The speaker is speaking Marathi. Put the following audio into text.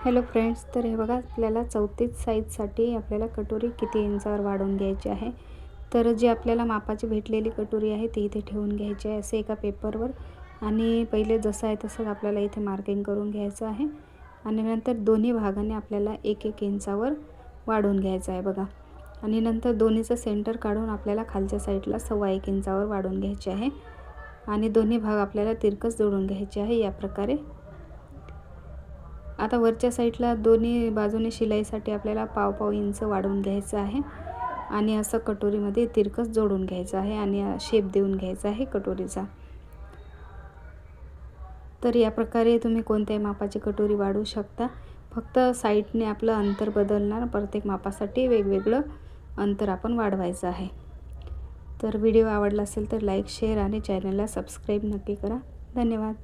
हॅलो फ्रेंड्स, तर हे बघा आपल्याला 34 साईजसाठी आपल्याला कटोरी किती इंचावर वाढवून घ्यायची आहे. तर जी आपल्याला मापाची भेटलेली कटोरी आहे ती इथे ठेवून घ्यायची आहे असे एका पेपरवर. आणि पहिले जसं आहे तसंच आपल्याला इथे मार्किंग करून घ्यायचं आहे. आणि नंतर दोन्ही भागाने आपल्याला 1-1 इंचावर वाढवून घ्यायचं आहे बघा. आणि नंतर दोन्हीचं सेंटर काढून आपल्याला खालच्या साईडला 1.25 इंचावर वाढवून घ्यायचे आहे. आणि दोन्ही भाग आपल्याला तिरकस जोडून घ्यायचे आहे या प्रकारे. आता वरच्या साईडला दोन्ही बाजूने शिलाईसाठी आपल्याला 1.5 इंच वाढवून घ्यायचं आहे. आणि असं कटोरीमध्ये तिरकस जोडून घ्यायचं आहे आणि शेप देऊन घ्यायचा आहे कटोरीचा. तर या प्रकारे तुम्ही कोणत्याही मापाची कटोरी वाढवू शकता. फक्त साईडने आपलं अंतर बदलणार, प्रत्येक मापासाठी वेगवेगळं अंतर आपण वाढवायचं आहे. तर व्हिडिओ आवडला असेल तर लाईक, शेअर आणि चॅनलला सबस्क्राईब नक्की करा. धन्यवाद.